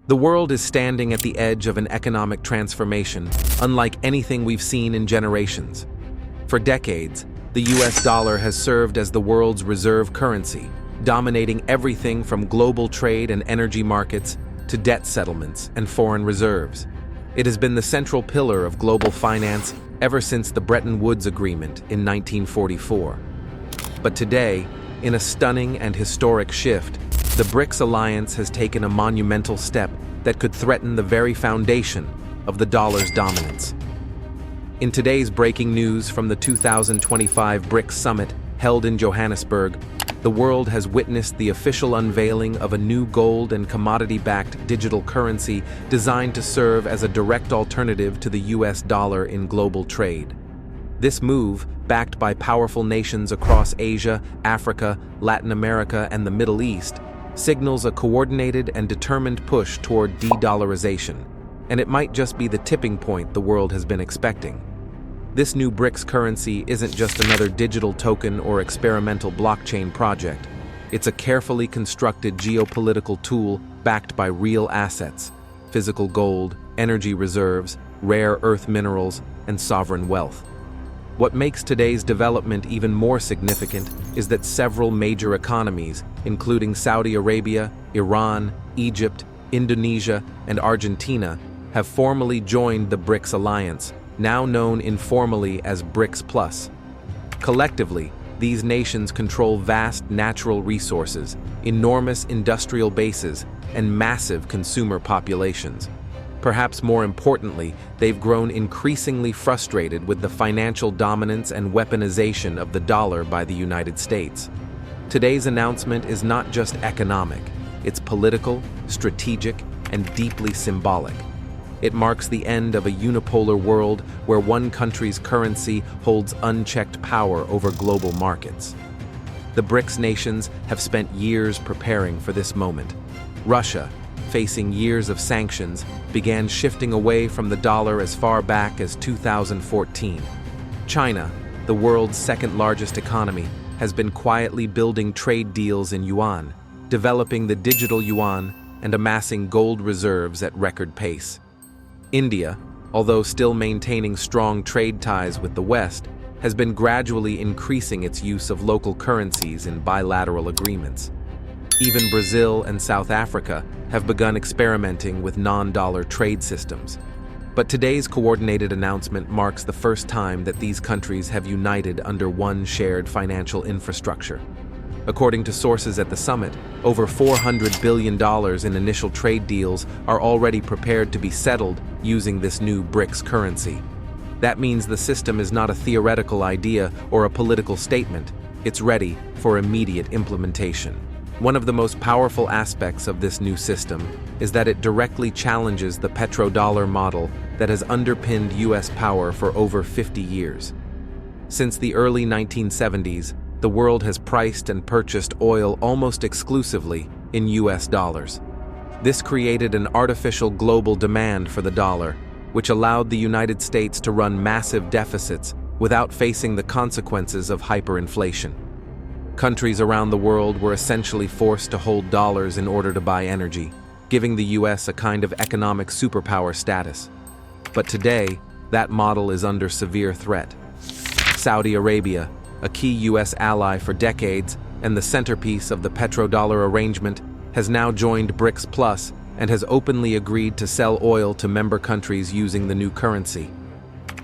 The world is standing at the edge of an economic transformation, unlike anything we've seen in generations. For decades, the US dollar has served as the world's reserve currency, dominating everything from global trade and energy markets to debt settlements and foreign reserves. It has been the central pillar of global finance ever since the Bretton Woods Agreement in 1944. But today, in a stunning and historic shift, the BRICS alliance has taken a monumental step that could threaten the very foundation of the dollar's dominance. In today's breaking news from the 2025 BRICS summit held in Johannesburg, the world has witnessed the official unveiling of a new gold and commodity-backed digital currency designed to serve as a direct alternative to the US dollar in global trade. This move, backed by powerful nations across Asia, Africa, Latin America, and the Middle East, signals a coordinated and determined push toward de-dollarization, and it might just be the tipping point the world has been expecting. This new BRICS currency isn't just another digital token or experimental blockchain project. It's a carefully constructed geopolitical tool backed by real assets: physical gold, energy reserves, rare earth minerals, and sovereign wealth. What makes today's development even more significant is that several major economies, including Saudi Arabia, Iran, Egypt, Indonesia, and Argentina, have formally joined the BRICS alliance, now known informally as BRICS+. Collectively, these nations control vast natural resources, enormous industrial bases, and massive consumer populations. Perhaps more importantly, they've grown increasingly frustrated with the financial dominance and weaponization of the dollar by the United States. Today's announcement is not just economic, it's political, strategic, and deeply symbolic. It marks the end of a unipolar world where one country's currency holds unchecked power over global markets. The BRICS nations have spent years preparing for this moment. Russia, facing years of sanctions, began shifting away from the dollar as far back as 2014. China, the world's second-largest economy, has been quietly building trade deals in yuan, developing the digital yuan, and amassing gold reserves at record pace. India, although still maintaining strong trade ties with the West, has been gradually increasing its use of local currencies in bilateral agreements. Even Brazil and South Africa have begun experimenting with non-dollar trade systems. But today's coordinated announcement marks the first time that these countries have united under one shared financial infrastructure. According to sources at the summit, over $400 billion in initial trade deals are already prepared to be settled using this new BRICS currency. That means the system is not a theoretical idea or a political statement. It's ready for immediate implementation. One of the most powerful aspects of this new system is that it directly challenges the petrodollar model that has underpinned US power for over 50 years. Since the early 1970s, the world has priced and purchased oil almost exclusively in US dollars. This created an artificial global demand for the dollar, which allowed the United States to run massive deficits without facing the consequences of hyperinflation. Countries around the world were essentially forced to hold dollars in order to buy energy, giving the US a kind of economic superpower status. But today, that model is under severe threat. Saudi Arabia, a key US ally for decades and the centerpiece of the petrodollar arrangement, has now joined BRICS+ and has openly agreed to sell oil to member countries using the new currency.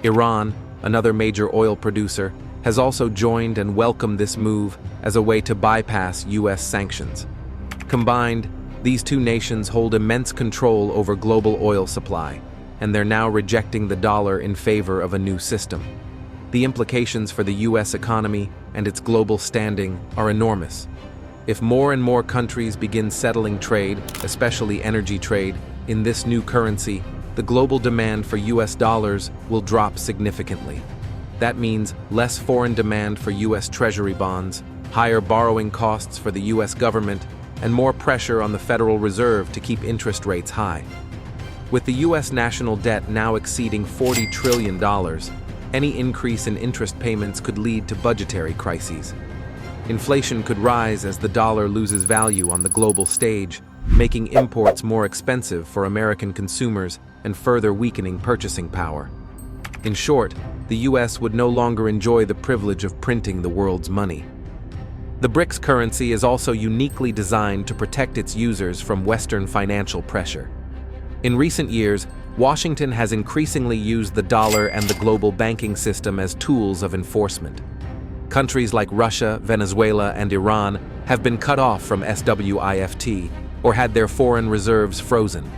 Iran, another major oil producer, has also joined and welcomed this move as a way to bypass US sanctions. Combined, these two nations hold immense control over global oil supply, and they're now rejecting the dollar in favor of a new system. The implications for the US economy and its global standing are enormous. If more and more countries begin settling trade, especially energy trade, in this new currency, the global demand for US dollars will drop significantly. That means less foreign demand for US Treasury bonds, higher borrowing costs for the US government, and more pressure on the Federal Reserve to keep interest rates high. With the US national debt now exceeding $40 trillion, any increase in interest payments could lead to budgetary crises. Inflation could rise as the dollar loses value on the global stage, making imports more expensive for American consumers and further weakening purchasing power. In short, the US would no longer enjoy the privilege of printing the world's money. The BRICS currency is also uniquely designed to protect its users from Western financial pressure. In recent years, Washington has increasingly used the dollar and the global banking system as tools of enforcement. Countries like Russia, Venezuela, and Iran have been cut off from SWIFT or had their foreign reserves frozen.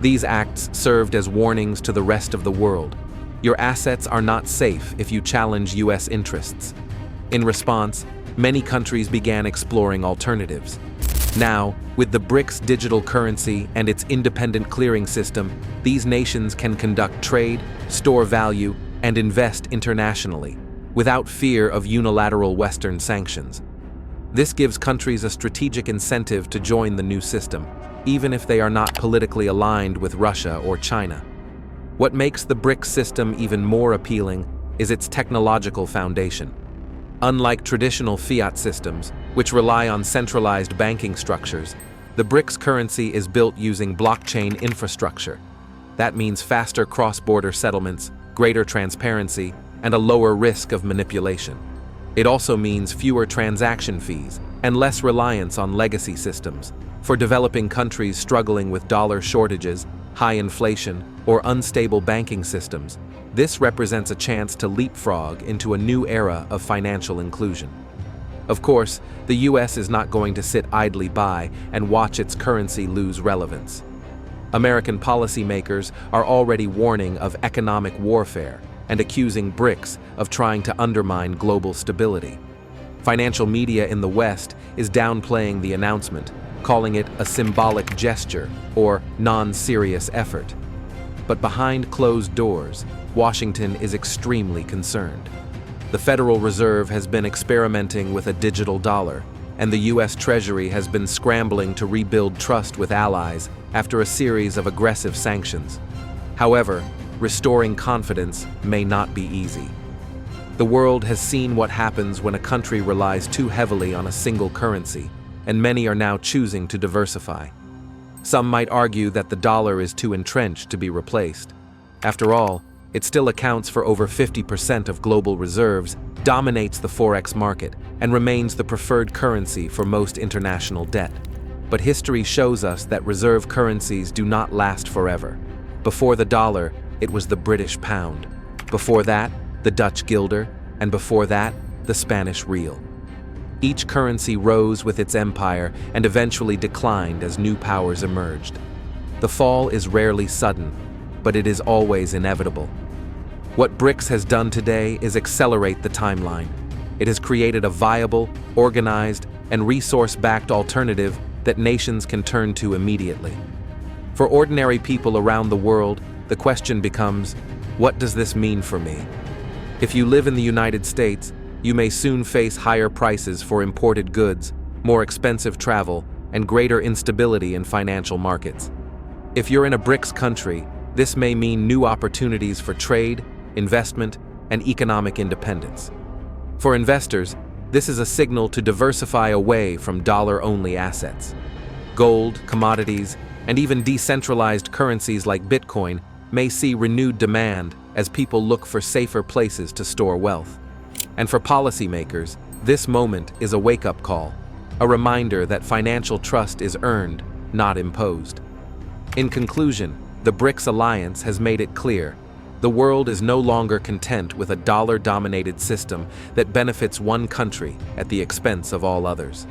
These acts served as warnings to the rest of the world. Your assets are not safe if you challenge US interests. In response, many countries began exploring alternatives. Now, with the BRICS digital currency and its independent clearing system, these nations can conduct trade, store value, and invest internationally, without fear of unilateral Western sanctions. This gives countries a strategic incentive to join the new system, even if they are not politically aligned with Russia or China. What makes the BRICS system even more appealing is its technological foundation. Unlike traditional fiat systems, which rely on centralized banking structures, the BRICS currency is built using blockchain infrastructure. That means faster cross-border settlements, greater transparency, and a lower risk of manipulation. It also means fewer transaction fees and less reliance on legacy systems. For developing countries struggling with dollar shortages, high inflation, or unstable banking systems, this represents a chance to leapfrog into a new era of financial inclusion. Of course, the US is not going to sit idly by and watch its currency lose relevance. American policymakers are already warning of economic warfare and accusing BRICS of trying to undermine global stability. Financial media in the West is downplaying the announcement, calling it a symbolic gesture or non-serious effort. But behind closed doors, Washington is extremely concerned. The Federal Reserve has been experimenting with a digital dollar, and the US Treasury has been scrambling to rebuild trust with allies after a series of aggressive sanctions. However, restoring confidence may not be easy. The world has seen what happens when a country relies too heavily on a single currency, and many are now choosing to diversify. Some might argue that the dollar is too entrenched to be replaced. After all, it still accounts for over 50% of global reserves, dominates the forex market, and remains the preferred currency for most international debt. But history shows us that reserve currencies do not last forever. Before the dollar, it was the British pound. Before that, the Dutch guilder, and before that, the Spanish real. Each currency rose with its empire and eventually declined as new powers emerged. The fall is rarely sudden, but it is always inevitable. What BRICS has done today is accelerate the timeline. It has created a viable, organized, and resource-backed alternative that nations can turn to immediately. For ordinary people around the world, the question becomes, what does this mean for me? If you live in the United States, you may soon face higher prices for imported goods, more expensive travel, and greater instability in financial markets. If you're in a BRICS country, this may mean new opportunities for trade, investment, and economic independence. For investors, this is a signal to diversify away from dollar-only assets. Gold, commodities, and even decentralized currencies like Bitcoin may see renewed demand as people look for safer places to store wealth. And for policymakers, this moment is a wake-up call, a reminder that financial trust is earned, not imposed. In conclusion, the BRICS alliance has made it clear: the world is no longer content with a dollar-dominated system that benefits one country at the expense of all others.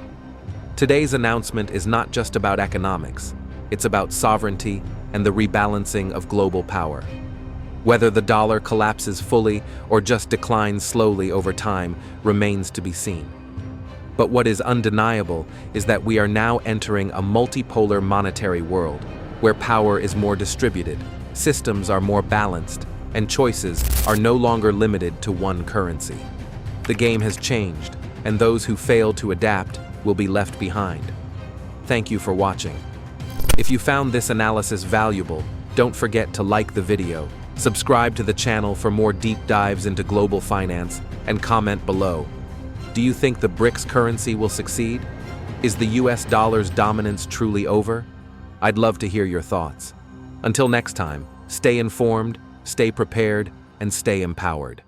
Today's announcement is not just about economics, it's about sovereignty and the rebalancing of global power. Whether the dollar collapses fully or just declines slowly over time remains to be seen. But what is undeniable is that we are now entering a multipolar monetary world, where power is more distributed, systems are more balanced, and choices are no longer limited to one currency. The game has changed, and those who fail to adapt will be left behind. Thank you for watching. If you found this analysis valuable, don't forget to like the video, subscribe to the channel for more deep dives into global finance, and comment below. Do you think the BRICS currency will succeed? Is the US dollar's dominance truly over? I'd love to hear your thoughts. Until next time, stay informed, stay prepared, and stay empowered.